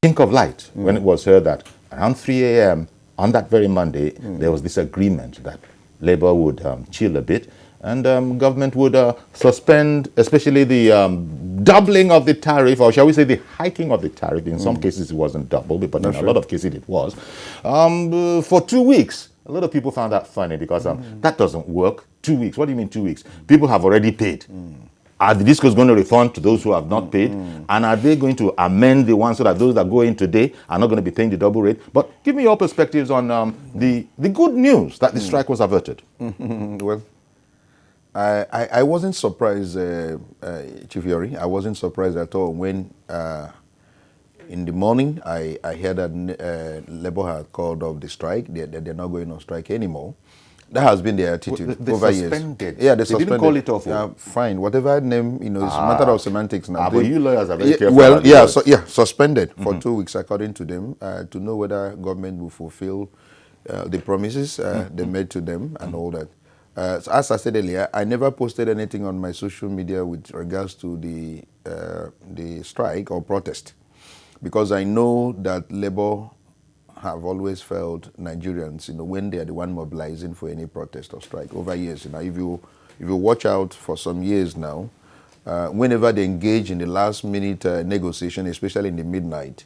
blink of light when it was heard that around 3 a.m. on that very Monday, there was this agreement that Labour would chill a bit and government would suspend, especially the doubling of the tariff, or shall we say the hiking of the tariff. In some cases it wasn't double, but in a lot of cases it was, for 2 weeks. A lot of people found that funny because that doesn't work. 2 weeks, what do you mean 2 weeks? People have already paid. Are the discos going to refund to those who have not paid? And are they going to amend the ones so that those that go in today are not going to be paying the double rate? But give me your perspectives on the good news that the strike was averted. Well, I wasn't surprised, Chief Yori. I wasn't surprised at all when in the morning I heard that Labour had called off the strike. They're not going on strike anymore. That has been their attitude They over suspended. years. Yeah, They suspended. didn't call it off. Yeah, fine. Whatever name, it's a matter of semantics now. But you lawyers are very careful. Well, yeah, suspended for 2 weeks, according to them, to know whether government will fulfill the promises they made to them and all that. So as I said earlier, I never posted anything on my social media with regards to the strike or protest, because I know that Labour have always felt Nigerians, when they are the one mobilizing for any protest or strike over years. If you watch out for some years now, whenever they engage in the last minute negotiation, especially in the midnight,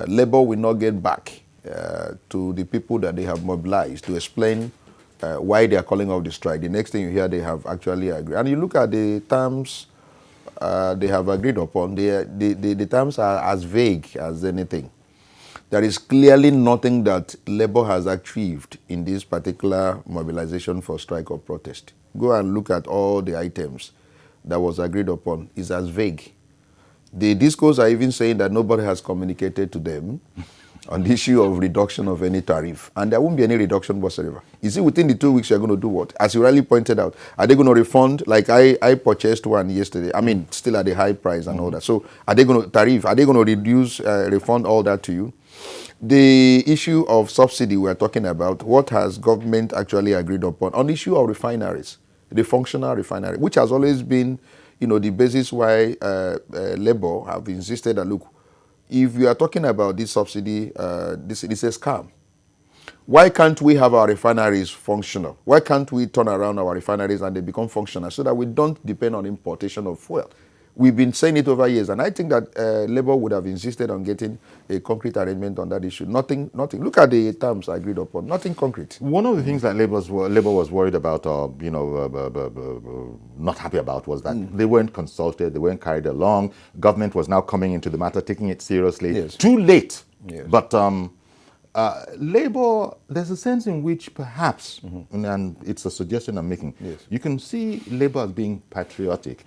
Labour will not get back to the people that they have mobilized to explain why they are calling off the strike. The next thing you hear, they have actually agreed. And you look at the terms they have agreed upon, the terms are as vague as anything. There is clearly nothing that Labour has achieved in this particular mobilization for strike or protest. Go and look at all the items that was agreed upon. It's as vague. The discourse are even saying that nobody has communicated to them on the issue of reduction of any tariff. And there won't be any reduction whatsoever. Is it within the 2 weeks you're going to do what? As you rightly pointed out, are they going to refund? Like I purchased one yesterday. I mean, still at a high price and all that. So are they going to tariff? Are they going to reduce, refund all that to you? The issue of subsidy we're talking about, what has government actually agreed upon? On the issue of refineries, the functional refinery, which has always been, the basis why Labour have insisted that, look, if you are talking about this subsidy, this is a scam. Why can't we have our refineries functional? Why can't we turn around our refineries and they become functional so that we don't depend on importation of fuel? We've been saying it over years, and I think that Labour would have insisted on getting a concrete arrangement on that issue. Nothing. Look at the terms agreed upon. Nothing concrete. One of the things that Labour was worried about, or not happy about, was that they weren't consulted, they weren't carried along. Government was now coming into the matter, taking it seriously. Yes. Too late. Yes. But Labour, there's a sense in which perhaps, and it's a suggestion I'm making, you can see Labour as being patriotic,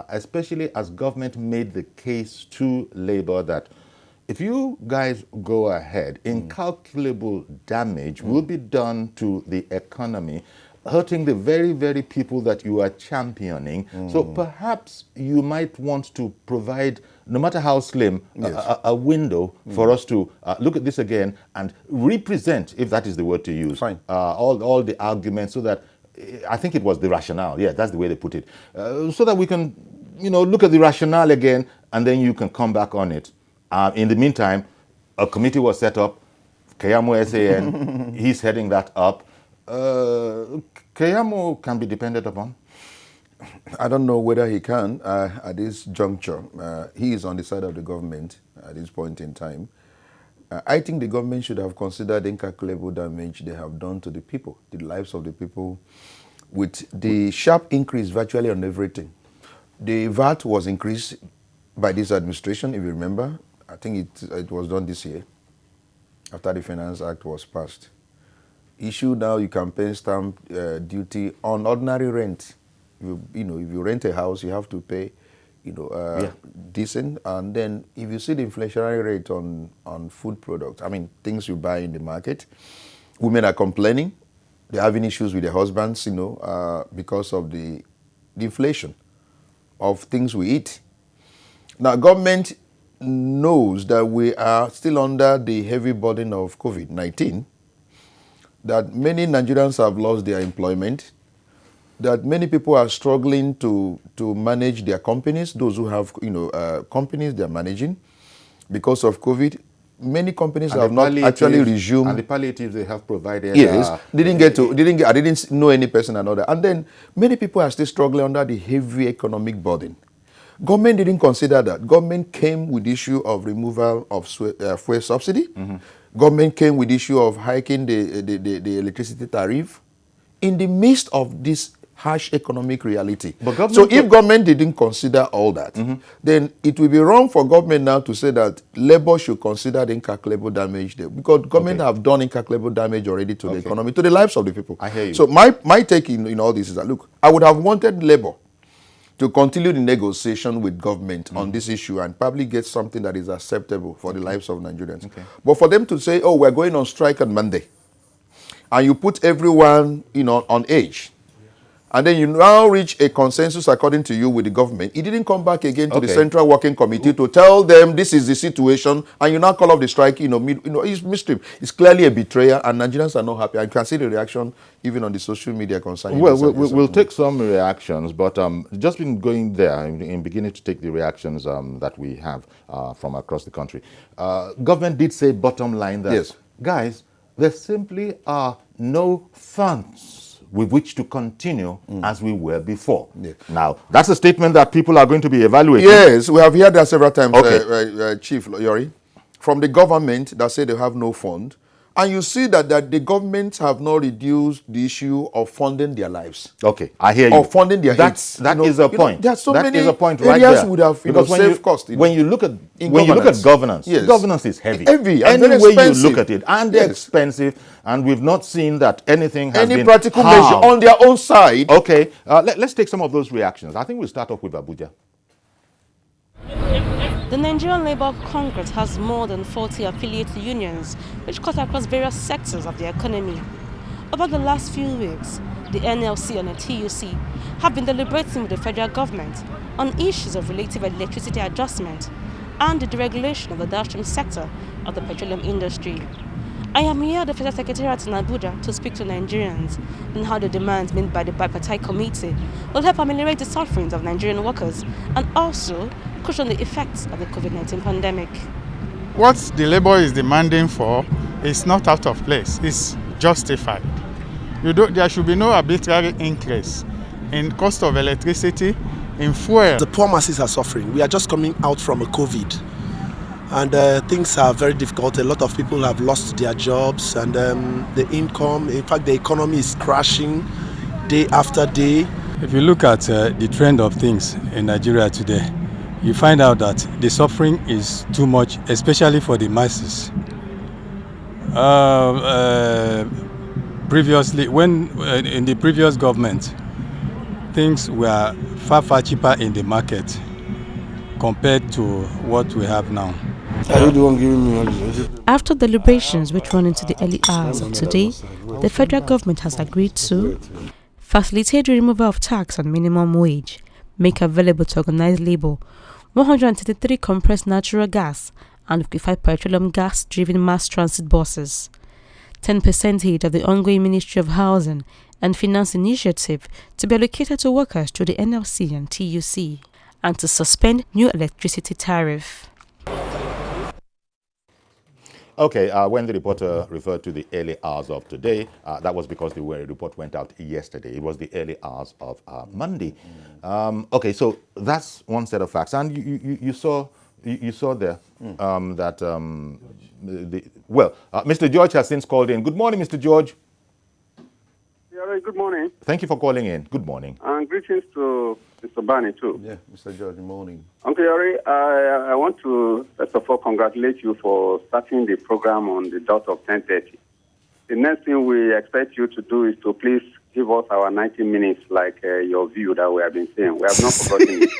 especially as government made the case to Labour that if you guys go ahead, incalculable damage will be done to the economy, hurting the very, very people that you are championing. So perhaps you might want to provide, no matter how slim, a window for us to look at this again and represent, if that is the word to use, all the arguments, so that, I think it was the rationale, yeah, that's the way they put it, so that we can, look at the rationale again, and then you can come back on it. In the meantime, a committee was set up, Keyamo SAN, he's heading that up. Keyamo can be depended upon? I don't know whether he can at this juncture. He is on the side of the government at this point in time. I think the government should have considered the incalculable damage they have done to the people, the lives of the people, with the sharp increase virtually on everything. The VAT was increased by this administration, if you remember. I think it was done this year, after the Finance Act was passed. Issue now, you can pay stamp duty on ordinary rent. If you rent a house, you have to pay, decent. And then if you see the inflationary rate on food products, I mean, things you buy in the market, women are complaining. They're having issues with their husbands, because of the inflation of things we eat. Now, government knows that we are still under the heavy burden of COVID-19, that many Nigerians have lost their employment, that many people are struggling to manage their companies, those who have companies they're managing. because of COVID, many companies have not actually resumed. And the palliatives they have provided. Yes, I didn't know any person and all that. And then many people are still struggling under the heavy economic burden. Government didn't consider that. Government came with the issue of removal of fuel subsidy. Government came with the issue of hiking the electricity tariff in the midst of this harsh economic reality. So if government didn't consider all that, then it will be wrong for government now to say that labor should consider the incalculable damage there, because government have done incalculable damage already to the economy, to the lives of the people. I hear you. So my take in all this is that, look, I would have wanted labor to continue the negotiation with government on this issue and probably get something that is acceptable for the lives of Nigerians. But for them to say, oh, we're going on strike on Monday, and you put everyone, on edge, and then you now reach a consensus according to you with the government. It didn't come back again to the Central Working Committee to tell them this is the situation, and you now call off the strike. It's mystery. It's clearly a betrayal, and Nigerians are not happy. I can see the reaction even on the social media concerning. Well, we'll take some reactions, but just been going there in beginning to take the reactions that we have from across the country. Government did say bottom line that, guys, there simply are no funds with which to continue as we were before. Now, that's a statement that people are going to be evaluating. Yes, we have heard that several times, Chief Yori, from the government that say they have no fund. And you see that the governments have not reduced the issue of funding their lives. Okay, I hear you. Or funding their hits. That is a point. There are so many is a point right areas there. would have saved cost. When you look at governance, governance is heavy. Heavy. Any way you look at it, and expensive, and we've not seen that anything has been practical measure on their own side. Okay, let's take some of those reactions. I think we'll start off with Abuja. The Nigerian Labour Congress has more than 40 affiliate unions which cut across various sectors of the economy. Over the last few weeks, the NLC and the TUC have been deliberating with the federal government on issues of relative electricity adjustment and the deregulation of the downstream sector of the petroleum industry. I am here at the Federal Secretariat in Abuja to speak to Nigerians on how the demands made by the Bipartite Committee will help ameliorate the sufferings of Nigerian workers and also cushion the effects of the COVID-19 pandemic. What the labor is demanding for is not out of place, it's justified. There should be no arbitrary increase in cost of electricity, in fuel. The poor masses are suffering. We are just coming out from a COVID. And things are very difficult. A lot of people have lost their jobs and the income. In fact, the economy is crashing day after day. If you look at the trend of things in Nigeria today, you find out that the suffering is too much, especially for the masses. Previously, when in the previous government, things were far, far cheaper in the market compared to what we have now. After deliberations which run into the early hours of today, the federal government has agreed to facilitate the removal of tax on minimum wage, make available to organized labor 133 compressed natural gas and 55 petroleum gas-driven mass transit buses, 10% of the ongoing Ministry of Housing and Finance initiative to be allocated to workers through the NLC and TUC, and to suspend new electricity tariff. Okay, when the reporter referred to the early hours of today, that was because the report went out yesterday. It was the early hours of Monday. Okay, so that's one set of facts. And you saw there that, Mr. George has since called in. Good morning, Mr. George. Yeah, good morning. Thank you for calling in. Good morning. And greetings to Mr. Bani, too. Yeah, Mr. George, good morning. Uncle Yori, I want to, first of all, congratulate you for starting the program on the dot of 10:30. The next thing we expect you to do is to please give us our 90 minutes, like your view that we have been saying. We have not forgotten it.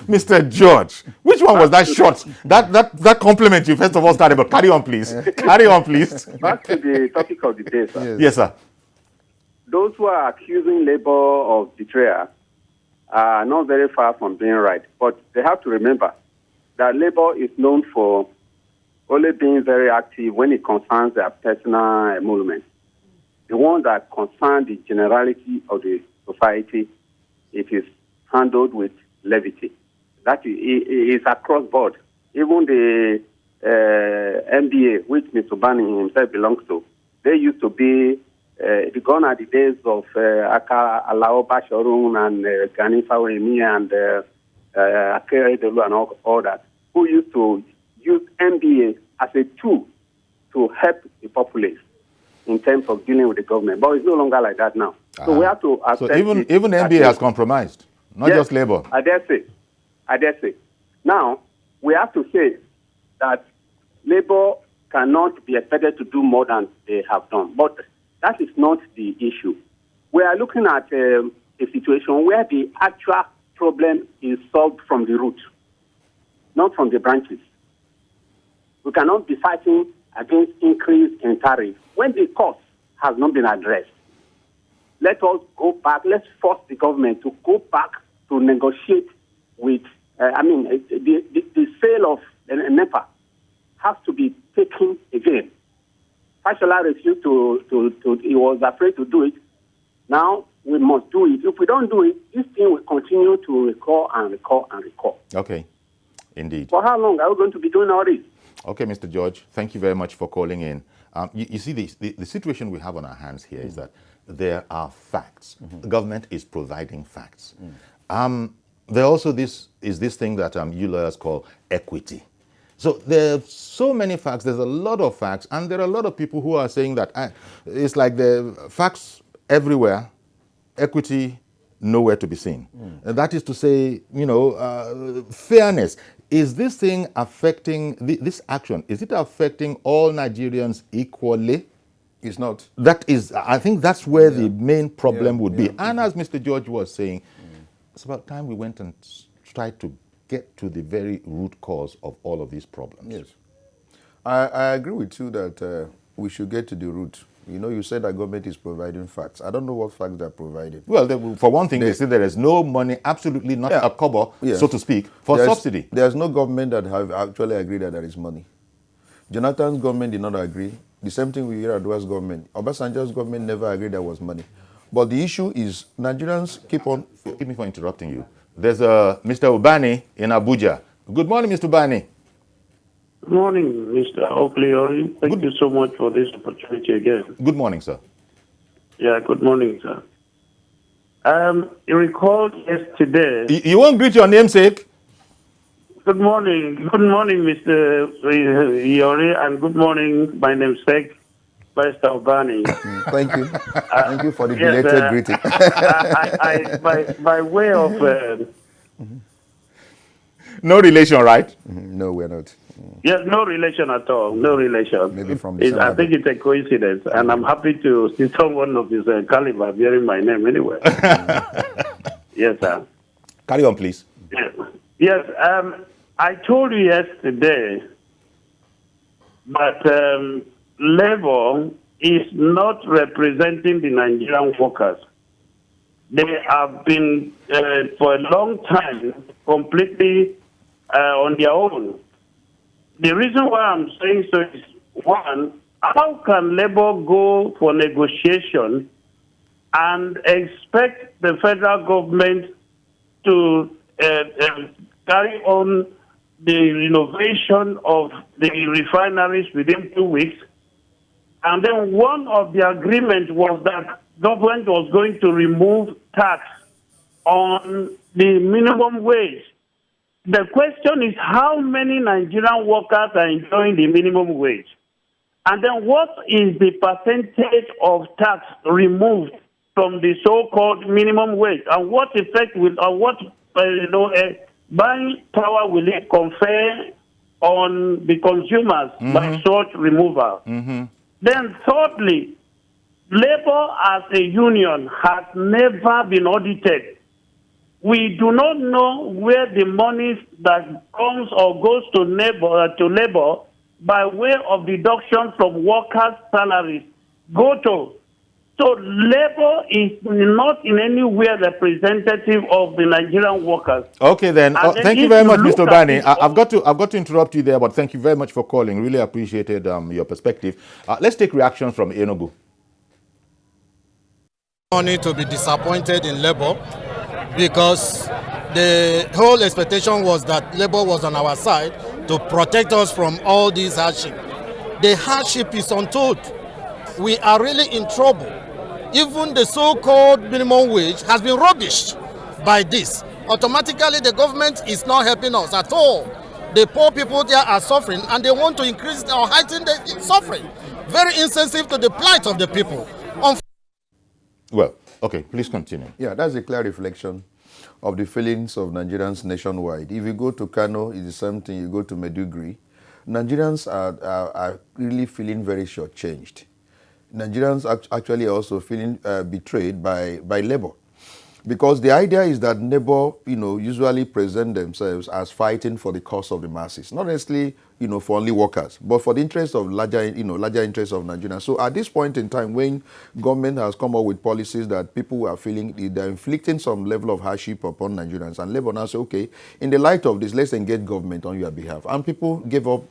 Mr. George, which one was that short? That compliment you first of all started, but carry on, please. Carry on, please. Back to the topic of the day, sir. Yes, sir. Those who are accusing labor of betrayal are not very far from being right. But they have to remember that labor is known for only being very active when it concerns their personal emoluments. The ones that concern the generality of the society, it is handled with levity. That is across board. even the NBA, which Mr. Bani himself belongs to, they used to be gone are the days of Aka Alao Bashorun and Gani Fawemi and Akere Delu and all that, who used to use NBA as a tool to help the populace in terms of dealing with the government. But it's no longer like that now. So we have to accept. So even NBA has compromised, not just Labour. I dare say. Now, we have to say that Labour cannot be expected to do more than they have done. But that is not the issue. We are looking at a situation where the actual problem is solved from the root, not from the branches. We cannot be fighting against increase in tariff when the cost has not been addressed. Let us go back. Let's force the government to go back to negotiate with. The sale of NEPA has to be taken again. Fashola refused he was afraid to do it. Now we must do it. If we don't do it, this thing will continue to recur and recur and recur. Okay, indeed. For how long are we going to be doing all this? Okay, Mr. George, thank you very much for calling in. You see, the situation we have on our hands here is that there are facts. The government is providing facts. There also this thing that you lawyers call equity. So there are so many facts, there's a lot of facts, and there are a lot of people who are saying that it's like the facts everywhere, equity nowhere to be seen. That is to say, fairness. Is this thing affecting, this action, is it affecting all Nigerians equally? It's not. That is, I think that's where the main problem would be. And as Mr. George was saying, it's about time we went and tried to get to the very root cause of all of these problems. Yes. I agree with you that we should get to the root. You said that government is providing facts. I don't know what facts they're providing. Well, for one thing, they say there is no money, absolutely not a kobo, so to speak, for subsidy. There's no government that have actually agreed that there is money. Jonathan's government did not agree. The same thing with Yar'Adua's government. Obasanjo's government never agreed there was money. But the issue is Nigerians keep on... Forgive me for interrupting you. There's Mr. Ubani in Abuja. Good morning, Mr. Ubani. Good morning, Mr. Oakley. Thank you so much for this opportunity again. Good morning, sir. Yeah, good morning, sir. You recall yesterday... You won't greet your namesake? Good morning. Good morning, Mr. Iyori, and good morning, my namesake, Mr. Ubani. Thank you. Thank you for the belated greeting. By way of... No relation, right? No, we're not. Yes, no relation at all. No relation. Maybe from the I think it's a coincidence, and I'm happy to see someone of his caliber bearing my name anyway. Yes, sir. Carry on, please. Yes, I told you yesterday that Labour is not representing the Nigerian workers. They have been, for a long time, completely on their own. The reason why I'm saying so is, one, how can Labour go for negotiation and expect the federal government to carry on the renovation of the refineries within 2 weeks? And then one of the agreements was that government was going to remove tax on the minimum wage. The question is, how many Nigerian workers are enjoying the minimum wage? And then what is the percentage of tax removed from the so-called minimum wage? And what effect will, or what buying power will it confer on the consumers by such removal? Then thirdly, Labour as a union has never been audited. We do not know where the money that comes or goes to Labour by way of deduction from workers' salaries go to. So Labour is not in any way representative of the Nigerian workers. Okay, then. Thank you very much, Mr. Bani. I've got to interrupt you there, but thank you very much for calling. Really appreciated your perspective. Let's take reactions from Enugu. Need to be disappointed in Labour because the whole expectation was that Labour was on our side to protect us from all these hardship. The hardship is untold. We are really in trouble. Even the so-called minimum wage has been rubbished by this. Automatically, the government is not helping us at all. The poor people there are suffering, and they want to increase or heighten the suffering. Very insensitive to the plight of the people. Well, okay, please continue. Yeah, that's a clear reflection of the feelings of Nigerians nationwide. If you go to Kano, it's the same thing. You go to Maiduguri, Nigerians are really feeling very shortchanged. Nigerians actually are also feeling betrayed by labor. Because the idea is that Labour, usually present themselves as fighting for the cause of the masses, not necessarily, for only workers, but for the interest of larger interests of Nigerians. So at this point in time, when government has come up with policies that people are feeling they're inflicting some level of hardship upon Nigerians, and Labour now say, okay, in the light of this, let's engage government on your behalf, and people gave up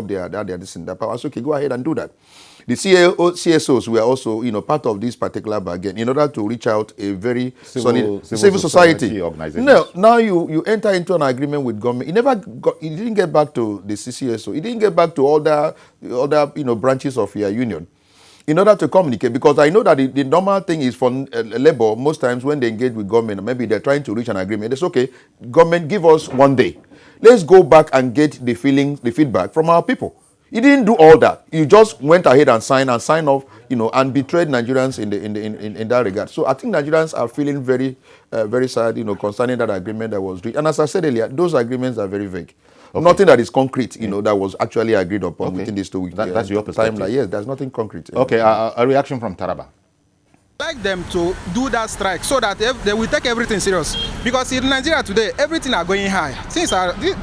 their power. So okay, go ahead and do that. The CSOs were also, part of this particular bargain in order to reach out a very solid civil society organization. Now you enter into an agreement with government. It didn't get back to the CSO. It didn't get back to other branches of your union in order to communicate. Because I know that the normal thing is for labor, most times when they engage with government, maybe they're trying to reach an agreement. It's okay, government, give us 1 day. Let's go back and get the feedback from our people. You didn't do all that. You just went ahead and signed off, and betrayed Nigerians in that regard. So I think Nigerians are feeling very, very sad, concerning that agreement that was reached. And as I said earlier, those agreements are very vague. Okay. Nothing that is concrete, that was actually agreed upon within these 2 weeks. That's your perspective. Yes, there's nothing concrete. Okay, a reaction from Taraba. Like them to do that strike so that they will take everything serious, because in Nigeria today everything are going high.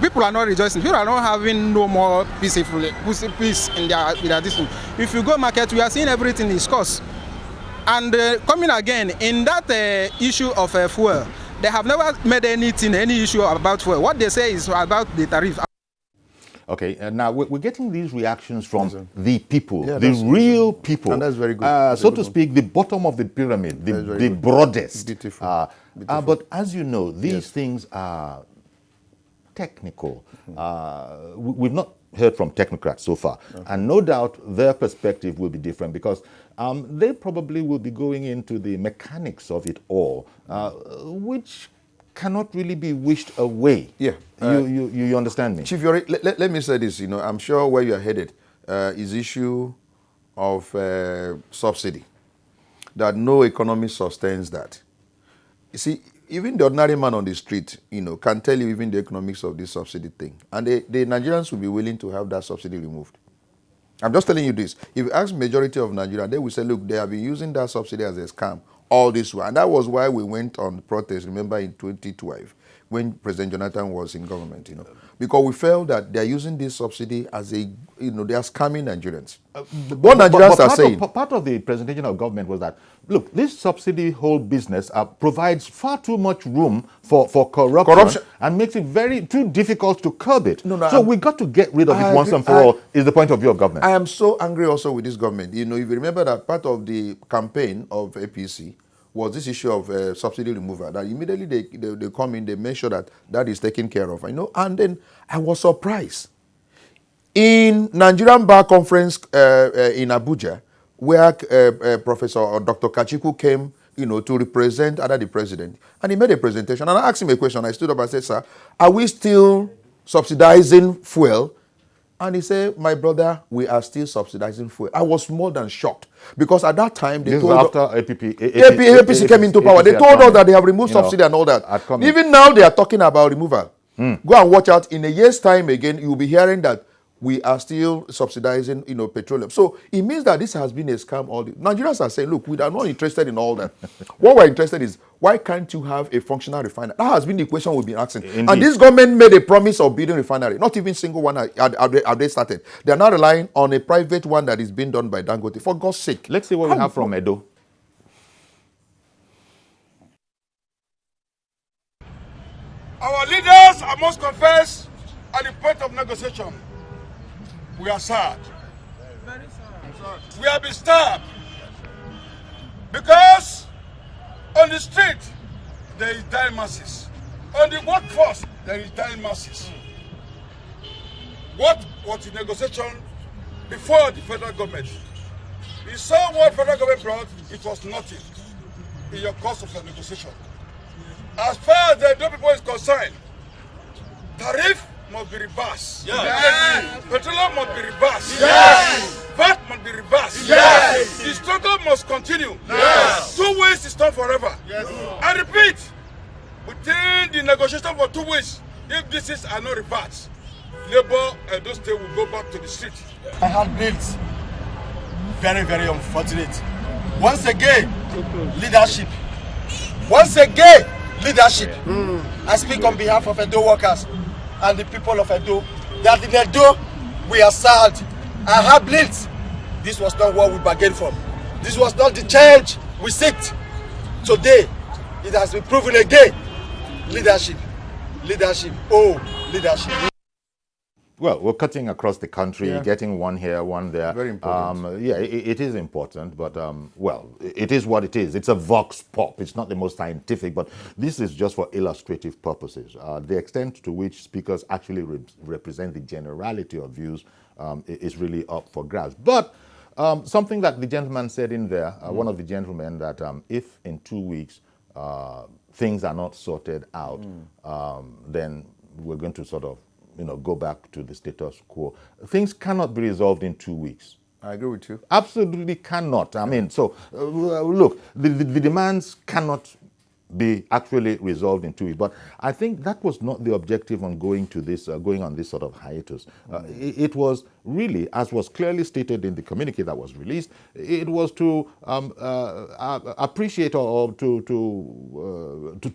People are not rejoicing. People are not having no more peace in their distance. If you go market, we are seeing everything is cost. And coming again in that issue of fuel, they have never made any issue about fuel. What they say is about the tariff. Okay, now we're getting these reactions from the people, the real people. And that's very good. So to speak, the bottom of the pyramid, the broadest. Beautiful. But as you know, these things are technical. We've not heard from technocrats so far. Okay. And no doubt their perspective will be different, because they probably will be going into the mechanics of it all, which cannot really be wished away. Yeah. You understand me? Chief Yori, let me say this. I'm sure where you are headed is issue of subsidy, that no economy sustains that. You see, even the ordinary man on the street, can tell you even the economics of this subsidy thing. And the Nigerians will be willing to have that subsidy removed. I'm just telling you this. If you ask majority of Nigerians, they will say, look, they have been using that subsidy as a scam all this way. And that was why we went on protest, remember, in 2012, when President Jonathan was in government, because we felt that they're using this subsidy as a, they are scamming Nigerians. What Nigerians are saying. Part of the presentation of government was that, look, this subsidy whole business provides far too much room for corruption and makes it too difficult to curb it. So we got to get rid of it once and for all, is the point of view of government. I am so angry also with this government. If you remember that part of the campaign of APC was this issue of subsidy removal, that immediately they come in, they make sure that is taken care of. And then I was surprised. In Nigerian Bar Conference in Abuja, where Professor or Dr. Kachiku came, to represent the president, and he made a presentation, and I asked him a question. I stood up and said, sir, are we still subsidizing fuel? And he said, my brother, we are still subsidizing fuel. I was more than shocked, because at that time they told after APC came into power. They told us that they have removed subsidy and all that. Even now they are talking about removal. Go and watch out. In a year's time again, you'll be hearing that we are still subsidizing, petroleum. So it means that this has been a scam. Nigerians are saying, look, we are not interested in all that. What we're interested is, why can't you have a functional refinery? That has been the question we've been asking. Indeed. And this government made a promise of building refinery. Not even single one have they started. They are now relying on a private one that is being done by Dangote. For God's sake. Let's see what we have from Edo. Our leaders, I must confess, at the point of negotiation, we are sad. Very sad. We have been stabbed. Because on the street, there is dying masses. On the workforce, there is dying masses. what was the negotiation before the federal government. You saw what federal government brought, it was nothing in your cost of the negotiation. As far as the Edo people is concerned, tariff must be reversed. Yes. Petroleum must be reversed. Yes. VAT must be reversed. Yes. The struggle must continue. Yes. 2 weeks is not forever. Yes. I repeat, within the negotiation for 2 weeks, if this is not reversed, Labour and those states will go back to the street. I had bills. Very, very unfortunate. Once again, leadership. Once again, leadership. I speak on behalf of Edo workers and the people of Edo. That in Edo, we are sad. I have bleeds. This was not what we bargained for. This was not the change we seek. Today, it has been proven again. Leadership. Leadership. Oh, leadership. Well, we're cutting across the country, getting one here, one there. Very important. Yeah, it is important, but, well, it is what it is. It's a vox pop. It's not the most scientific, but this is just for illustrative purposes. The extent to which speakers actually represent the generality of views is really up for grabs. But something that the gentleman said in there, one of the gentlemen, that if in 2 weeks things are not sorted out, then we're going to sort of go back to the status quo. Things cannot be resolved in 2 weeks. I agree with you. Absolutely cannot. I mean, so look, the demands cannot be actually resolved in 2 weeks. But I think that was not the objective on going on this sort of hiatus. It was really, as was clearly stated in the communique that was released, it was to appreciate or to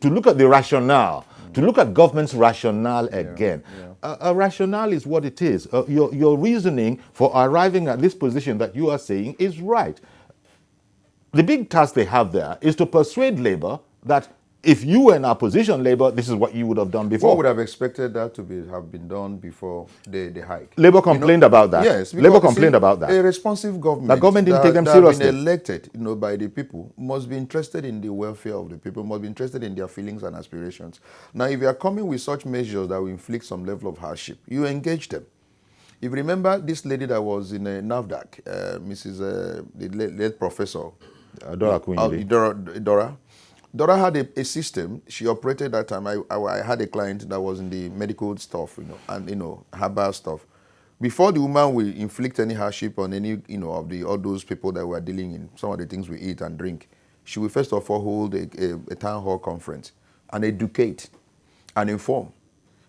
look at the rationale, to look at government's rationale again. A rationale is what it is. Your reasoning for arriving at this position that you are saying is right. The big task they have there is to persuade Labour that if you were in our position, Labour, this is what you would have done before. One would have expected that to have been done before the hike. Labour complained about that. Yes. Labour complained about that. A responsive government the government didn't take them seriously. Been elected by the people must be interested in the welfare of the people, must be interested in their feelings and aspirations. Now, if you are coming with such measures that will inflict some level of hardship, you engage them. If you remember this lady that was in NAFDAC, the late professor, Dora Akunyili. Dora had a system. She operated that time. I had a client that was in the medical stuff, and herbal stuff. Before the woman will inflict any hardship on any, of all those people that were dealing in some of the things we eat and drink, she will first of all hold a town hall conference and educate and inform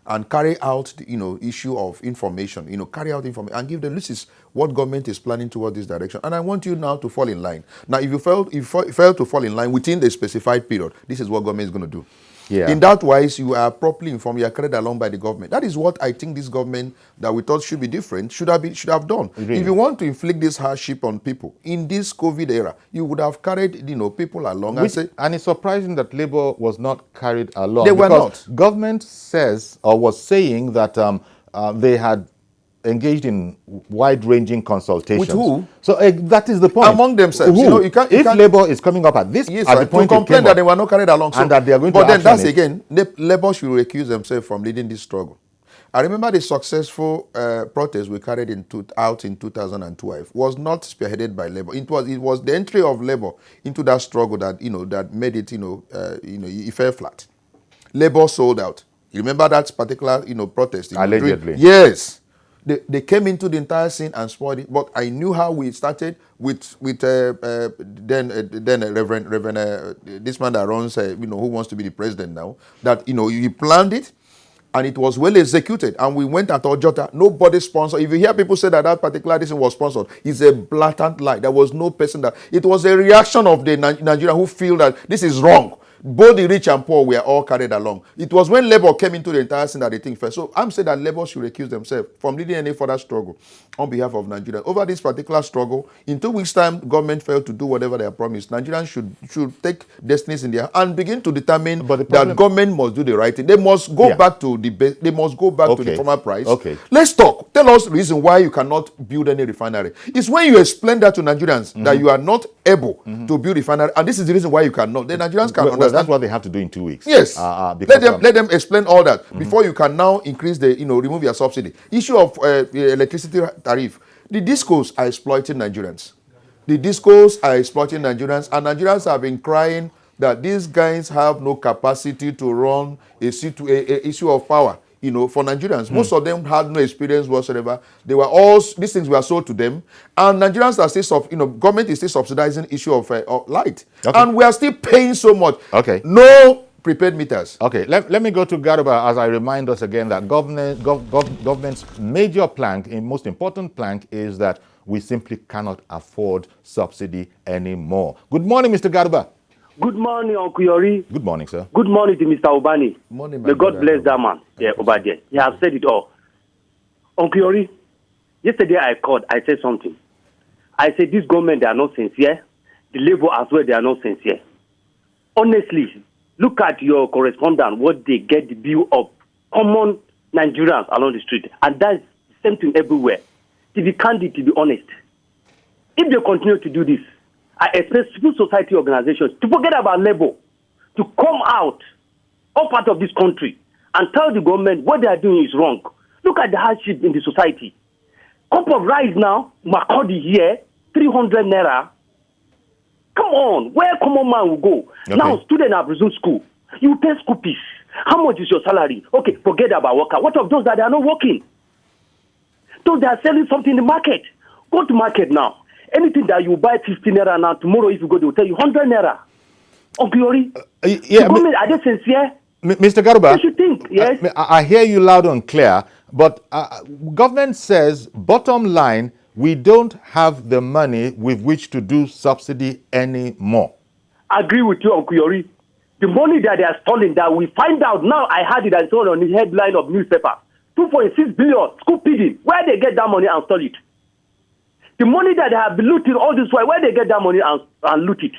and carry out the issue of information, carry out information and give them, this is what government is planning toward this direction. And I want you now to fall in line. Now, if you fail to fall in line within the specified period, this is what government is going to do. Yeah. In that wise, you are properly informed, you are carried along by the government. That is what I think this government that we thought should be different should have done. Really? If you want to inflict this hardship on people in this COVID era, you would have carried people along and it's surprising that Labour was not carried along. They were not. Government says or was saying that they had engaged in wide-ranging consultations. With who? So that is the point. Among themselves. Who? If Labour is coming up at this, yes, at the point to complain that they were not carried along, and that they are going to but then that's it. again, Labour should recuse themselves from leading this struggle. I remember the successful protest we carried out in 2012 was not spearheaded by Labour. It was the entry of Labour into that struggle that that made it it fell flat. Labour sold out. You remember that particular protest? Allegedly. Yes. They came into the entire scene and spoiled it. But I knew how we started with then Reverend this man that runs who wants to be the president now. That he planned it, and it was well executed. And we went at Ojota. Nobody sponsored. If you hear people say that particular decision was sponsored, it's a blatant lie. There was no person that. It was a reaction of the Nigerians who feel that this is wrong. Both the rich and poor were all carried along. It was when Labour came into the entire scene that they think first. So I'm saying that Labour should recuse themselves from leading any further struggle on behalf of Nigeria. Over this particular struggle, in 2 weeks' time, government failed to do whatever they have promised. Nigerians should take destinies in their hand and begin to determine that government must do the right thing. They must go back to the former price. Okay. Let's talk. Tell us the reason why you cannot build any refinery. It's when you explain that to Nigerians that you are not able to build refinery, and this is the reason why you cannot. The Nigerians can understand. Well, that's what they have to do in 2 weeks. Yes, let them explain all that before you can now increase the, remove your subsidy. Issue of electricity tariff. The discos are exploiting Nigerians. The discos are exploiting Nigerians, and Nigerians have been crying that these guys have no capacity to run a issue of power. For Nigerians, most of them had no experience whatsoever. They were all, these things were sold to them, and Nigerians are still, government is still subsidizing issue of light, and we are still paying so much. Okay. No prepaid meters. Okay, let me go to Garuba as I remind us again that government's major plank, most important plank, is that we simply cannot afford subsidy anymore. Good morning, Mr. Garuba. Good morning, Uncle Yori. Good morning, sir. Good morning to Mr. Obani. Morning, May God bless that man. Yeah, Obadiah. He has said it all. Uncle Yori, yesterday I called. I said something. I said this government, they are not sincere. The labor as well, they are not sincere. Honestly, look at your correspondent, what they get the view of common Nigerians along the street. And that's the same thing everywhere. To be candid, to be honest, if they continue to do this, I expect civil society organizations to forget about labor, to come out, all part of this country, and tell the government what they are doing is wrong. Look at the hardship in the society. Cup of rice now, Makodi here, 300 naira. Come on, where common man will go? Okay. Now, students have resumed school. You pay school fees. How much is your salary? Okay, forget about worker. What of those that are not working? Those that are selling something in the market. Go to market now. Anything that you buy 50 naira now, tomorrow if you go, they will tell you 100 naira. Oh, glory. Yeah, are they sincere? Mr. Garuba, what you think? Yes? I hear you loud and clear, but government says, bottom line, we don't have the money with which to do subsidy anymore. I agree with you, Uncle Yori. The money that they are stealing, that we find out now, I had it and saw on the headline of newspaper, 2.6 billion, school feeding. Where they get that money and stole it? The money that they have been looting all this while, where they get that money and loot it?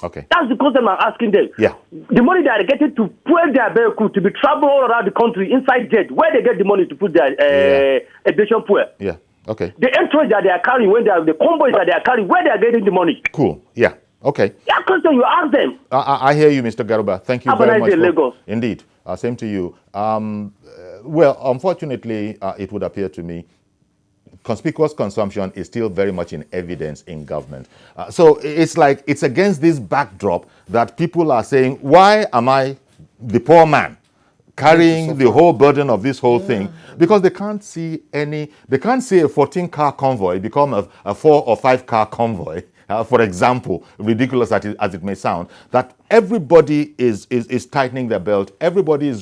Okay. That's the question I'm asking them. Yeah. The money that they're getting to fuel their vehicle, to be traveling all around the country inside jet, where they get the money to put their aviation fuel? Yeah. Okay. The entrance that they are carrying, when they are the convoys that they are carrying, where they are getting the money? Cool. Yeah. Okay. Yeah, question you ask them. I hear you, Mr. Garuba. Thank you very much. Lagos. Indeed. Same to you. Well, unfortunately, it would appear to me conspicuous consumption is still very much in evidence in government. So it's like it's against this backdrop that people are saying, why am I, the poor man, carrying the whole burden of this whole thing? Because they can't see a 14-car convoy become a 4 or 5-car convoy. For example, ridiculous as it may sound, that everybody is tightening their belt. Everybody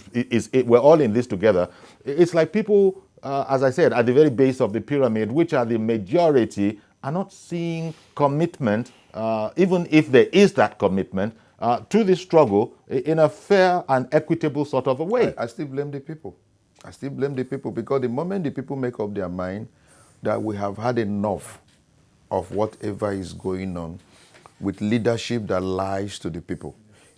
we're all in this together. It's like people, as I said, at the very base of the pyramid, which are the majority, are not seeing commitment, even if there is that commitment, to the struggle in a fair and equitable sort of a way. I still blame the people. I still blame the people because the moment the people make up their mind that we have had enough of whatever is going on with leadership that lies to the people,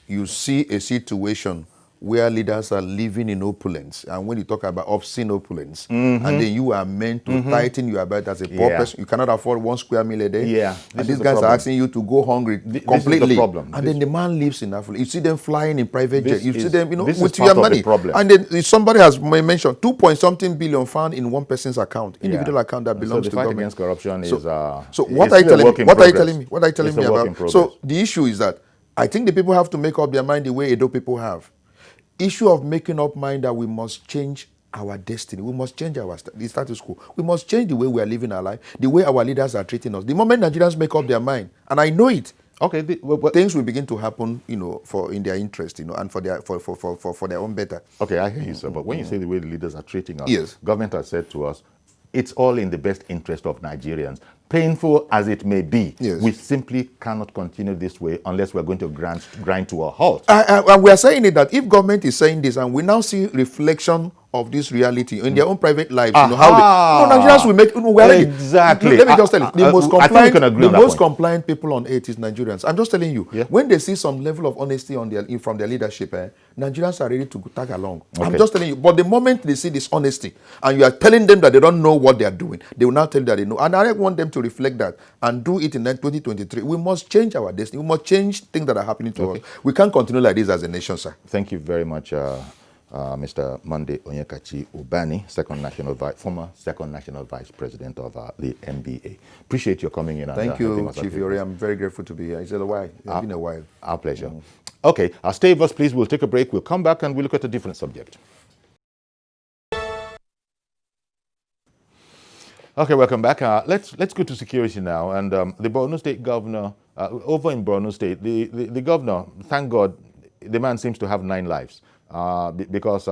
you see a situation where leaders are living in opulence, and when you talk about obscene opulence, and then you are meant to tighten your belt as a poor person, you cannot afford 1 square meal a day. Yeah, and these guys are asking you to go hungry completely. This is the problem. And then the man lives in affluence. You see them flying in private jets. You see them, with your money. And then somebody has mentioned 2-point-something billion found in one person's account, individual account that belongs to government. So the fight against corruption is. So what are you telling me? What are you telling me about? So the issue is that I think the people have to make up their mind the way Edo people have. Issue of making up mind that we must change our destiny. We must change the status quo. We must change the way we are living our life, the way our leaders are treating us. The moment Nigerians make up their mind, and I know it, things will begin to happen, in their interest, and for their own better. Okay, I hear you, sir. But when you say the way the leaders are treating us, yes, government has said to us, it's all in the best interest of Nigerians. Painful as it may be, yes, we simply cannot continue this way unless we're going to grind to a halt. And we are saying it that if government is saying this and we now see reflection of this reality in their own private lives. You know how Nigerians will make. Exactly. Let me just tell you, the most compliant compliant people on earth is Nigerians. I'm just telling you, when they see some level of honesty from their leadership, Nigerians are ready to tag along. Okay. I'm just telling you. But the moment they see this honesty and you are telling them that they don't know what they are doing, they will now tell you that they know. And I want them to reflect that and do it in 2023. We must change our destiny. We must change things that are happening to us. We can't continue like this as a nation, sir. Thank you very much, Mr. Monday Onyekachi Ubani, former second national vice president of the NBA. Appreciate your coming in. Thank you, Chief Yori. I'm very grateful to be here. It's been a while. It's been a while. Our pleasure. Okay, stay with us, please. We'll take a break. We'll come back and we'll look at a different subject. Okay, welcome back. Let's go to security now. And the Borno State governor, over in Borno State, the governor, thank God, the man seems to have 9 lives because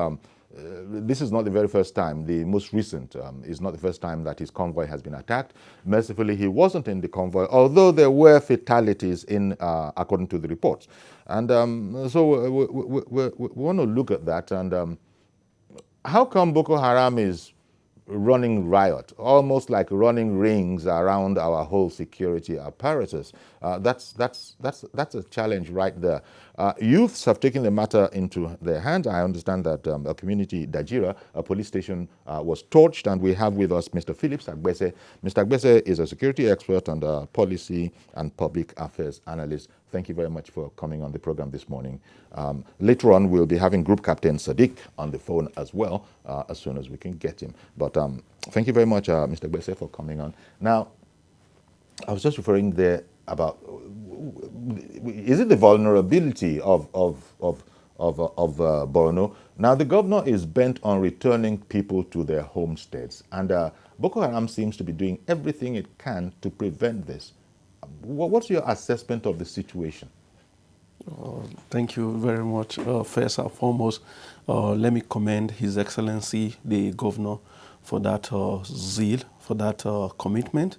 this is not the very first time. The most recent is not the first time that his convoy has been attacked. Mercifully, he wasn't in the convoy, although there were fatalities according to the reports. And so we want to look at that. And how come Boko Haram is running riot, almost like running rings around our whole security apparatus? That's a challenge right there. Youths have taken the matter into their hands. I understand that a community, Dajira, a police station, was torched, and we have with us Mr. Phillips Agbese. Mr. Agbese is a security expert and a policy and public affairs analyst. Thank you very much for coming on the program this morning. Later on, we'll be having Group Captain Sadiq on the phone as well, as soon as we can get him. But thank you very much, Mr. Agbese, for coming on. Now, I was just referring there about, is it the vulnerability of Borno? Now, the governor is bent on returning people to their homesteads, and Boko Haram seems to be doing everything it can to prevent this. What's your assessment of the situation? Thank you very much. First and foremost, let me commend His Excellency, the Governor, for that zeal, for that commitment.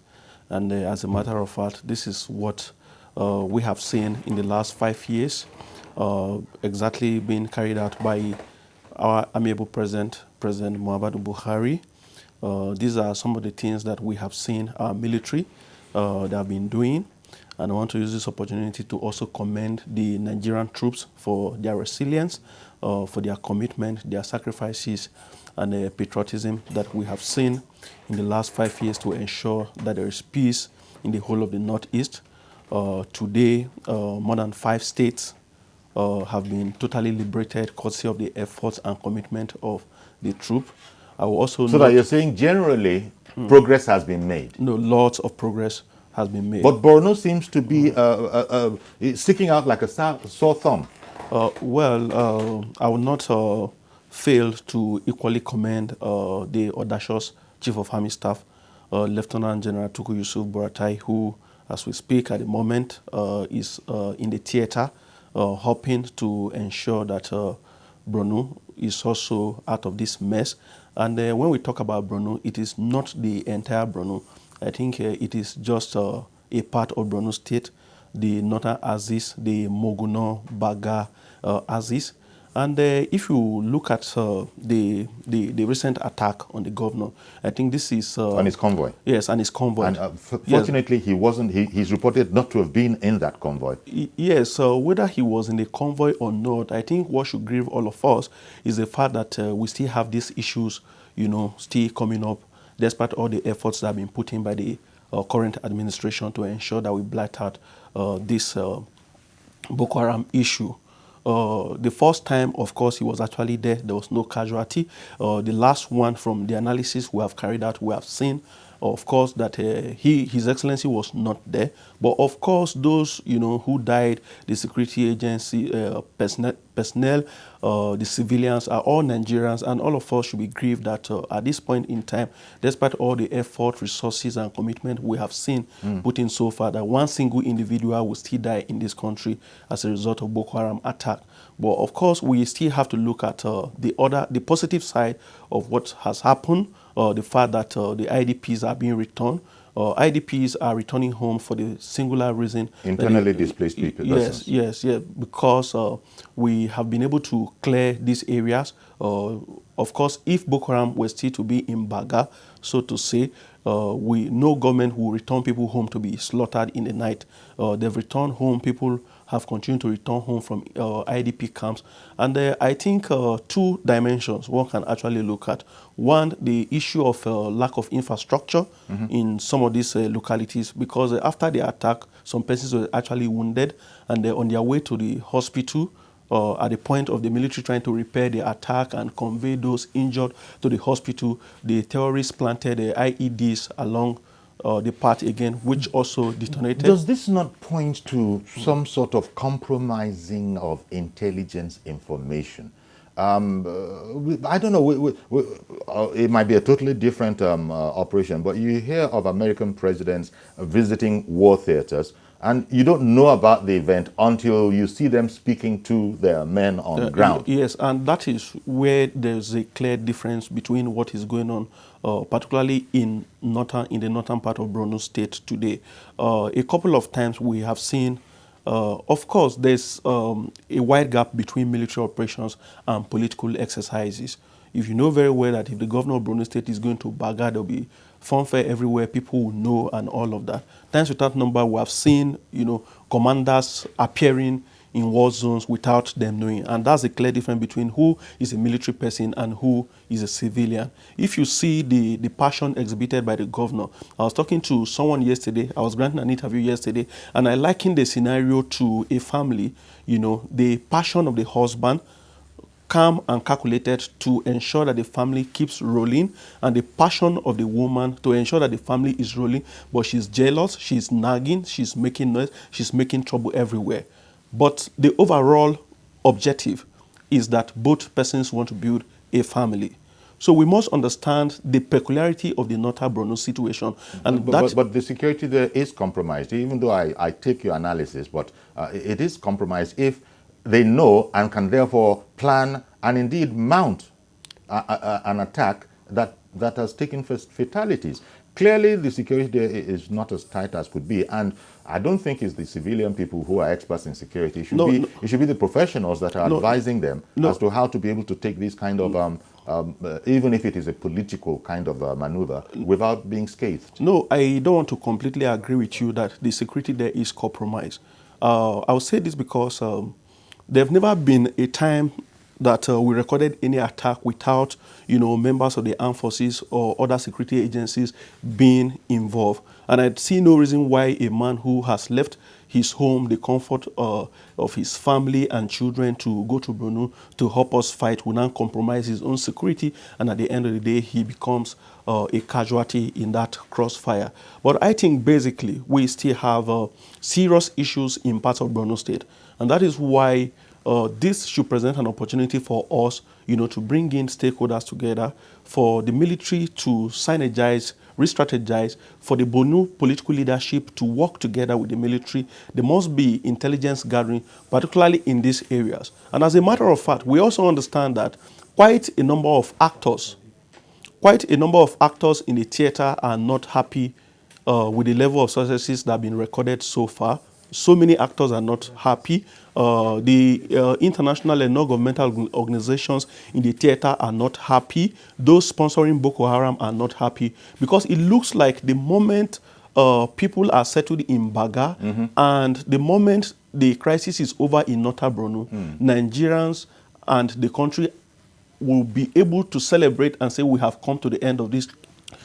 And as a matter of fact, this is what we have seen in the last 5 years, exactly being carried out by our amiable President Muhammadu Buhari. These are some of the things that we have seen our military they have been doing. And I want to use this opportunity to also commend the Nigerian troops for their resilience, for their commitment, their sacrifices, and the patriotism that we have seen in the last 5 years to ensure that there is peace in the whole of the Northeast. Today, more than 5 states have been totally liberated courtesy of the efforts and commitment of the troop. I will also so that you're saying generally progress has been made? No, lots of progress has been made. But Borno seems to be sticking out like a sore thumb. Well, I will not fail to equally commend the audacious Chief of Army Staff, Lieutenant General Tukur Yusuf Buratai, who, as we speak at the moment, is in the theater, hoping to ensure that Borno is also out of this mess. And when we talk about Borno, it is not the entire Borno. I think it is just a part of Borno State, the northern axis, the Moguno, Baga axis. And if you look at the recent attack on the governor, I think this is... on his convoy? Yes, on his convoy. And fortunately, he wasn't, he's reported not to have been in that convoy. Yes, so whether he was in the convoy or not, I think what should grieve all of us is the fact that we still have these issues, you know, still coming up, despite all the efforts that have been put in by the current administration to ensure that we blot out this Boko Haram issue. The first time, of course, he was actually there. There was no casualty. The last one, from the analysis we have carried out, we have seen, of course, that His Excellency was not there. But of course, those who died, the security agency personnel, the civilians, are all Nigerians, and all of us should be grieved that at this point in time, despite all the effort, resources, and commitment we have seen put in so far, that one single individual will still die in this country as a result of Boko Haram attack. But of course, we still have to look at the positive side of what has happened. The fact that the IDPs are being returned, IDPs are returning home for the singular reason. Internally displaced people. Yes, because we have been able to clear these areas. Of course, if Boko Haram were still to be in Baga, so to say, no government will return people home to be slaughtered in the night. They've returned home. People have continued to return home from IDP camps. And I think two dimensions one can actually look at. One, the issue of lack of infrastructure in some of these localities, because after the attack, some persons were actually wounded, and they're on their way to the hospital at the point of the military trying to repair the attack and convey those injured to the hospital. The terrorists planted IEDs along the path again, which also detonated. Does this not point to some sort of compromising of intelligence information? I don't know, it might be a totally different operation, but you hear of American presidents visiting war theaters, and you don't know about the event until you see them speaking to their men on the ground. Yes, and that is where there's a clear difference between what is going on, particularly in the northern part of Borno State today. A couple of times we have seen, of course, there's a wide gap between military operations and political exercises. If you know very well that if the governor of Borno State is going to Baga, there'll be fanfare everywhere, people will know and all of that. Times without number, we have seen, commanders appearing in war zones without them knowing. And that's a clear difference between who is a military person and who is a civilian. If you see the passion exhibited by the governor, I was talking to someone yesterday, I was granting an interview yesterday, and I likened the scenario to a family, the passion of the husband, calm and calculated to ensure that the family keeps rolling, and the passion of the woman to ensure that the family is rolling, but she's jealous, she's nagging, she's making noise, she's making trouble everywhere. But the overall objective is that both persons want to build a family. So we must understand the peculiarity of the Northern Borno situation. And but the security there is compromised, even though I take your analysis, but it is compromised if they know and can therefore plan and indeed mount an attack that has taken fatalities. Clearly, the security there is not as tight as could be, and I don't think it's the civilian people who are experts in security. It should be the professionals that are advising them as to how to be able to take this kind of, even if it is a political kind of maneuver, without being scathed. No, I don't want to completely agree with you that the security there is compromised. I'll say this because there's never been a time that we recorded any attack without, members of the armed forces or other security agencies being involved. And I see no reason why a man who has left his home, the comfort of his family and children to go to Borno to help us fight will not compromise his own security. And at the end of the day, he becomes a casualty in that crossfire. But I think basically we still have serious issues in parts of Borno State. And that is why this should present an opportunity for us, to bring in stakeholders together, for the military to synergize, re-strategize, for the Borno political leadership to work together with the military. There must be intelligence gathering, particularly in these areas. And as a matter of fact, we also understand that quite a number of actors in the theater are not happy with the level of successes that have been recorded so far. So many actors are not happy. The international and non-governmental organizations in the theater are not happy. Those sponsoring Boko Haram are not happy because it looks like the moment people are settled in Baga and the moment the crisis is over in Northern Borno, Nigerians and the country will be able to celebrate and say we have come to the end of this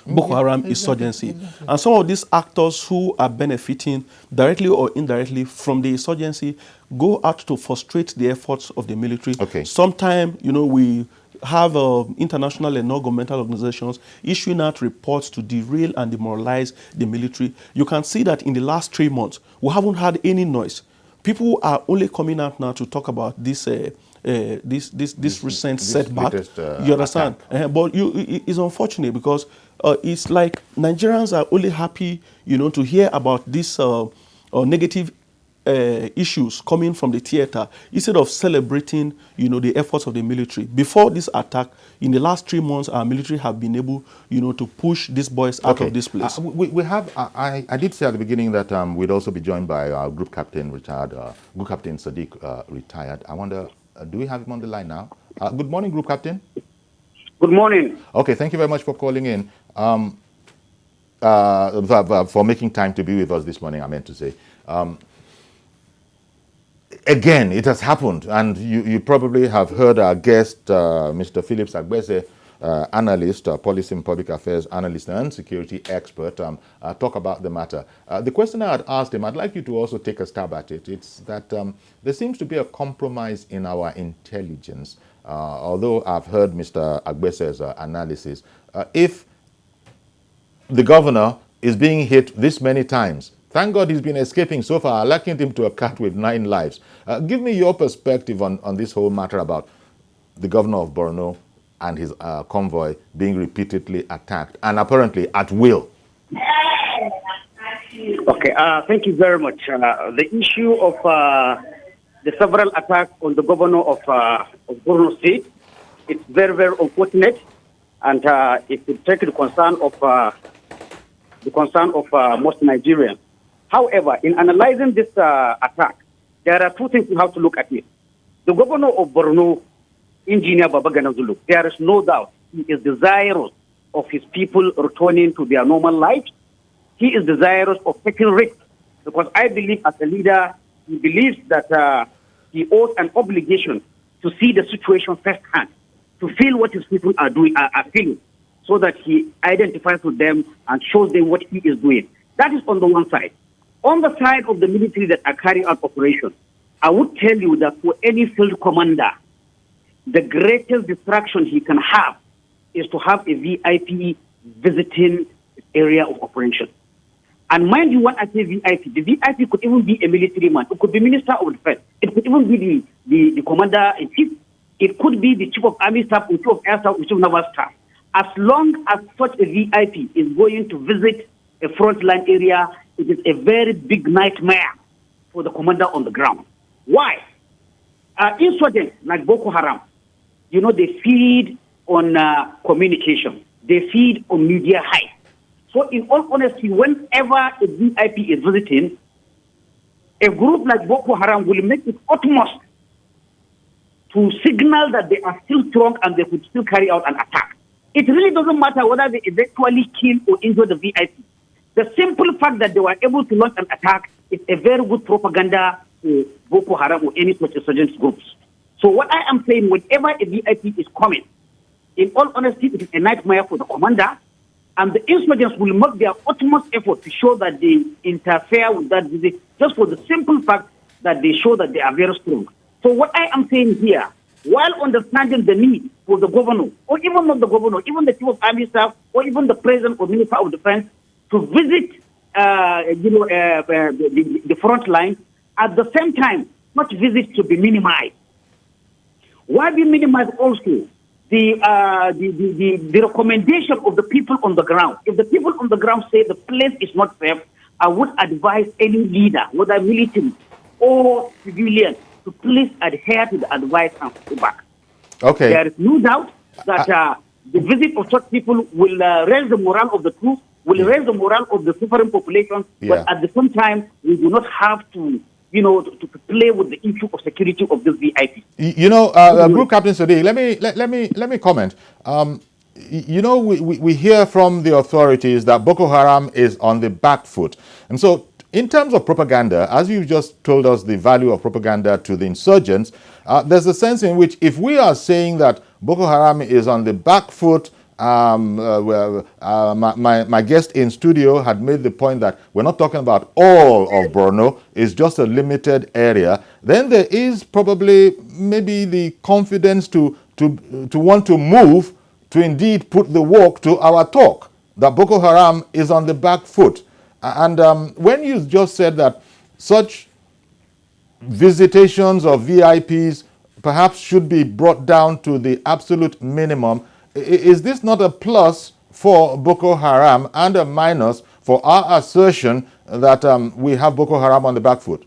Boko Haram insurgency. And some of these actors who are benefiting directly or indirectly from the insurgency go out to frustrate the efforts of the military. Sometimes, we have international and non-governmental organizations issuing out reports to derail and demoralize the military. You can see that in the last 3 months, we haven't had any noise. People are only coming out now to talk about this recent setback. You understand? But it's unfortunate because it's like Nigerians are only happy, to hear about this negative issues coming from the theater instead of celebrating, the efforts of the military. Before this attack, in the last 3 months, our military have been able, to push these boys out of this place. We have. I did say at the beginning that we'd also be joined by our group captain, retired, Group Captain Sadiq, retired. I wonder, do we have him on the line now? Good morning, Group Captain. Good morning. Okay, thank you very much for calling in. For making time to be with us this morning, I meant to say. Again, it has happened, and you probably have heard our guest, Mr. Phillips Agbese, analyst, policy and public affairs analyst and security expert, talk about the matter. The question I had asked him, I'd like you to also take a stab at it. It's that there seems to be a compromise in our intelligence. Although I've heard Mr. Agbese's analysis, if the governor is being hit this many times, thank God he's been escaping so far. I likened him to a cat with 9 lives. Give me your perspective on this whole matter about the governor of Borno and his convoy being repeatedly attacked and apparently at will. Okay, thank you very much. The issue of the several attacks on the governor of Borno State, it's very, very unfortunate, and it will take the concern of most Nigerians. However, in analyzing this attack, there are 2 things you have to look at it. The governor of Borno, Engineer Babagana Zulu, there is no doubt he is desirous of his people returning to their normal lives. He is desirous of taking risks, because I believe as a leader, he believes that he owes an obligation to see the situation firsthand, to feel what his people are doing, are feeling, so that he identifies with them and shows them what he is doing. That is on the one side. On the side of the military that are carrying out operations, I would tell you that for any field commander, the greatest distraction he can have is to have a VIP visiting area of operation. And mind you, when I say VIP, the VIP could even be a military man. It could be Minister of Defense. It could even be the Commander-in-Chief. It could be the Chief of Army Staff, or Chief of Air Staff, or Chief of Naval Staff. As long as such a VIP is going to visit a frontline area, it is a very big nightmare for the commander on the ground. Why? Insurgents like Boko Haram, they feed on communication. They feed on media hype. So in all honesty, whenever a VIP is visiting, a group like Boko Haram will make its utmost to signal that they are still strong and they could still carry out an attack. It really doesn't matter whether they eventually kill or injure the VIP. The simple fact that they were able to launch an attack is a very good propaganda for Boko Haram or any such insurgent groups. So what I am saying, whenever a VIP is coming, in all honesty, it is a nightmare for the commander, and the insurgents will make their utmost effort to show that they interfere with that visit, just for the simple fact that they show that they are very strong. So what I am saying here, while understanding the need for the governor, or even not the governor, even the Chief of Army Staff, or even the President or Minister of Defense, to visit the front line, at the same time, such visits should be minimized. Why be minimized also? The recommendation of the people on the ground. If the people on the ground say the place is not safe, I would advise any leader, whether military or civilian, to please adhere to the advice and go back. Okay. There is no doubt that the visit of such people will raise the morale of the troops, will raise the morale of the suffering population, but at the same time, we do not have to to play with the issue of security of this VIP. Group Captain Sadiq, let me comment. We hear from the authorities that Boko Haram is on the back foot. And so in terms of propaganda, as you just told us the value of propaganda to the insurgents, there's a sense in which if we are saying that Boko Haram is on the back foot, my guest in studio had made the point that we're not talking about all of Borno, it's just a limited area, then there is probably maybe the confidence to want to move to indeed put the walk to our talk, that Boko Haram is on the back foot. And when you just said that such visitations of VIPs perhaps should be brought down to the absolute minimum, is this not a plus for Boko Haram and a minus for our assertion that we have Boko Haram on the back foot?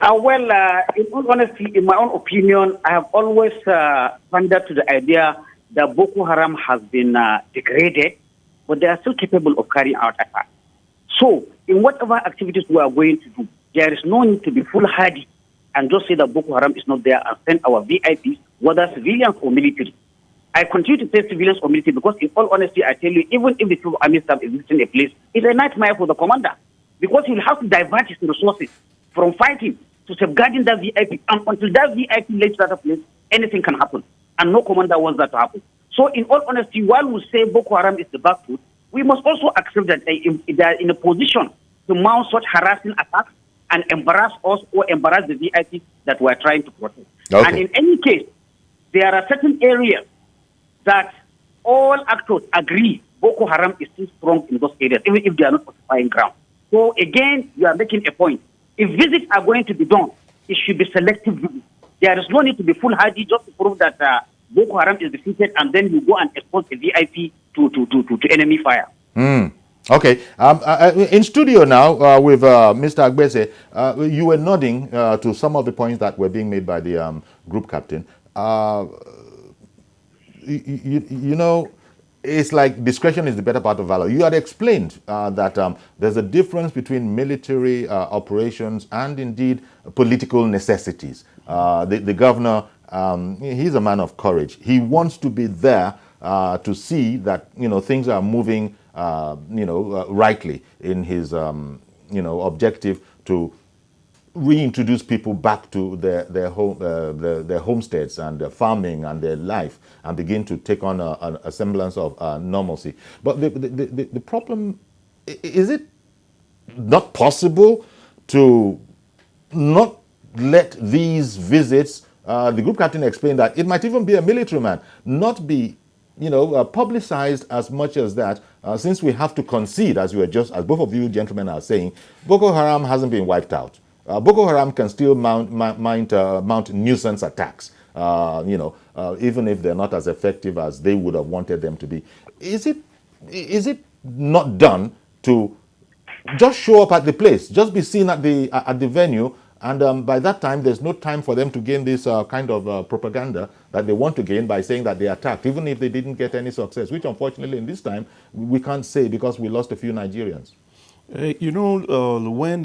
In all honesty, in my own opinion, I have always pondered to the idea that Boko Haram has been degraded, but they are still capable of carrying out attacks. So, in whatever activities we are going to do, there is no need to be foolhardy and just say that Boko Haram is not there and send our VIPs, whether civilians or military. I continue to say civilians or military because, in all honesty, I tell you, even if the people army staff is visiting a place, it's a nightmare for the commander because he will have to divert his resources from fighting to safeguarding that VIP. And until that VIP leaves that place, anything can happen. And no commander wants that to happen. So, in all honesty, while we say Boko Haram is the back foot, we must also accept that they are in a position to mount such harassing attacks and embarrass us or embarrass the VIP that we are trying to protect. Okay. And in any case, there are certain areas that all actors agree Boko Haram is still strong in those areas, even if they are not occupying ground. So again, you are making a point. If visits are going to be done, it should be selective visits. There is no need to be foolhardy just to prove that Boko Haram is defeated and then you go and expose the VIP to enemy fire. Okay. In studio now with Mr. Agbese, you were nodding to some of the points that were being made by the group captain. You know, it's like discretion is the better part of valor. You had explained that there's a difference between military operations and indeed political necessities. The governor, he's a man of courage. He wants to be there to see that, you know, things are moving, rightly in his, objective to reintroduce people back to their homesteads and their farming and their life and begin to take on a semblance of normalcy. But the problem, is it not possible to not let these visits, the group captain explained that it might even be a military man, not be publicized as much as that, since we have to concede, as both of you gentlemen are saying, Boko Haram hasn't been wiped out. Boko Haram can still mount nuisance attacks, even if they're not as effective as they would have wanted them to be. Is it not done to just show up at the place, just be seen at the venue, and by that time there's no time for them to gain this kind of propaganda that they want to gain by saying that they attacked, even if they didn't get any success, which unfortunately in this time we can't say because we lost a few Nigerians. When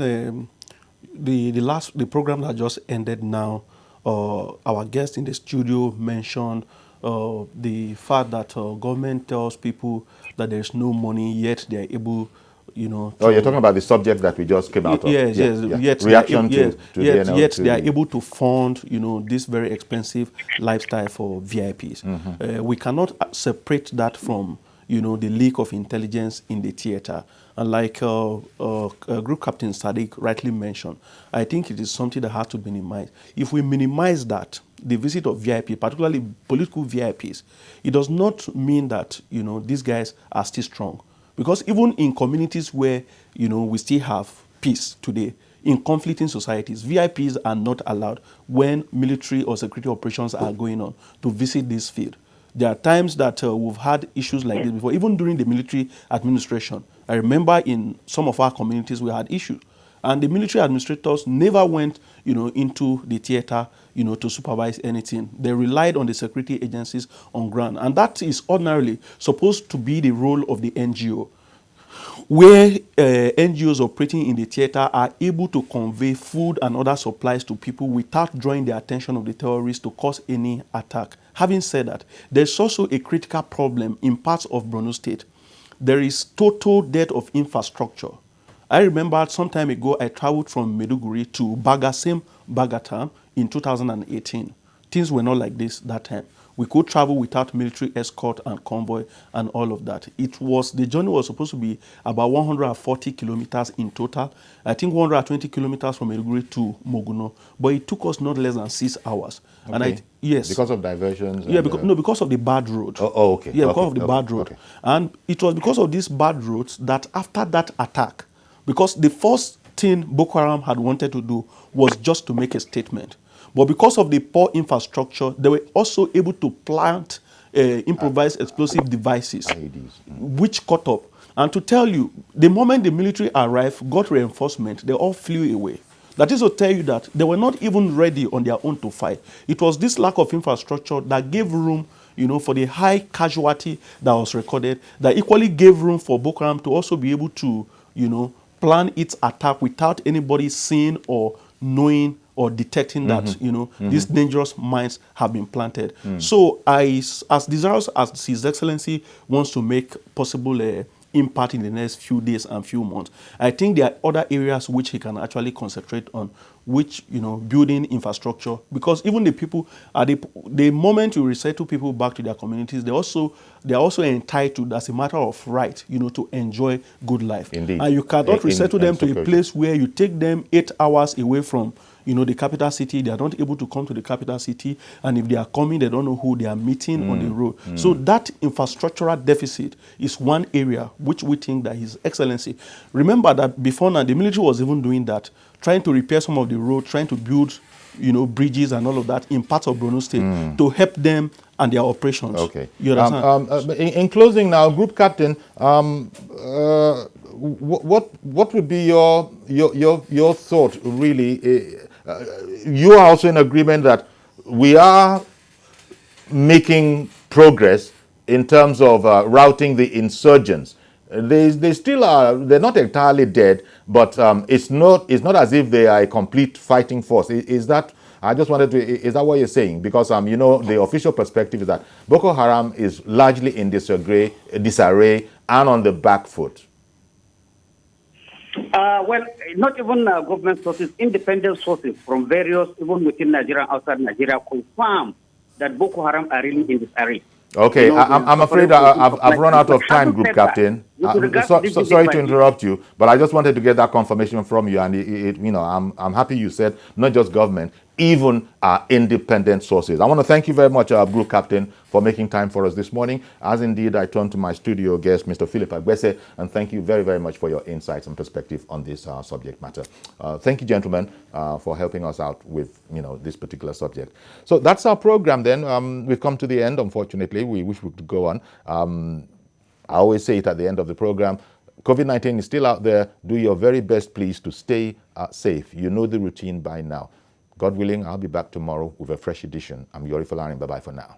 the program that just ended now, our guest in the studio mentioned the fact that government tells people that there's no money, yet they're able, you're talking about the subject that we just came out of. Yes. Reaction to the NL2. Yet they are able to fund, this very expensive lifestyle for VIPs. Mm-hmm. We cannot separate that from, the leak of intelligence in the theater. And like Group Captain Sadiq rightly mentioned, I think it is something that has to be minimized. If we minimize that, the visit of VIP, particularly political VIPs, it does not mean that, these guys are still strong. Because even in communities where, we still have peace today, in conflicting societies, VIPs are not allowed when military or security operations are going on to visit this field. There are times that we've had issues like this before, even during the military administration. I remember in some of our communities we had issues. And the military administrators never went, into the theater, to supervise anything. They relied on the security agencies on ground. And that is ordinarily supposed to be the role of the NGO, where NGOs operating in the theater are able to convey food and other supplies to people without drawing the attention of the terrorists to cause any attack. Having said that, there's also a critical problem in parts of Borno State. There is total dearth of infrastructure. I remember some time ago, I traveled from Maiduguri to Bagatan in 2018. Things were not like this that time. We could travel without military escort and convoy and all of that. The journey was supposed to be about 140 kilometers in total. I think 120 kilometers from Maiduguri to Moguno. But it took us not less than 6 hours. Okay. And yes. Because of diversions? Yeah, because of the bad road. Oh, okay. Yeah, because of the bad road. Okay. And it was because of these bad roads that after that attack, because the first thing Boko Haram had wanted to do was just to make a statement. But because of the poor infrastructure, they were also able to plant improvised explosive devices, which caught up. And to tell you, the moment the military arrived, got reinforcement, they all flew away. That is to tell you that they were not even ready on their own to fight. It was this lack of infrastructure that gave room, for the high casualty that was recorded, that equally gave room for Boko Haram to also be able to, plan its attack without anybody seeing or knowing or detecting that, these dangerous mines have been planted. So as desirous as His Excellency wants to make possible impact in the next few days and few months, I think there are other areas which he can actually concentrate on, which, building infrastructure, because even the people, at the moment you resettle people back to their communities, they are also entitled as a matter of right, to enjoy good life. Indeed. And you cannot resettle them to a place where you take them 8 hours away from the capital city. They are not able to come to the capital city. And if they are coming, they don't know who they are meeting on the road. So that infrastructural deficit is one area which we think that His Excellency. Remember that before now, the military was even doing that, trying to repair some of the roads, trying to build, bridges and all of that in parts of Borno State to help them and their operations. Okay. You understand? In closing now, Group Captain, what would be your thought really? You are also in agreement that we are making progress in terms of routing the insurgents. They still are. They're not entirely dead, but it's not as if they are a complete fighting force. Is that? I just wanted to. Is that what you're saying? Because the official perspective is that Boko Haram is largely in disarray and on the back foot. Well, not even government sources, independent sources from various, even within Nigeria and outside Nigeria, confirm that Boko Haram are really in disarray. Okay, I'm afraid I've run out of time, Group Captain. Sorry to interrupt you, but I just wanted to get that confirmation from you, and I'm happy you said not just government, even independent sources. I want to thank you very much, Group Captain, for making time for us this morning. As indeed, I turn to my studio guest, Mr. Philip Agbese, and thank you very, very much for your insights and perspective on this subject matter. Thank you, gentlemen, for helping us out with this particular subject. So that's our program. Then we've come to the end. Unfortunately, we wish we could go on. I always say it at the end of the program. COVID-19 is still out there. Do your very best, please, to stay safe. You know the routine by now. God willing, I'll be back tomorrow with a fresh edition. I'm Yori Folarin. Bye-bye for now.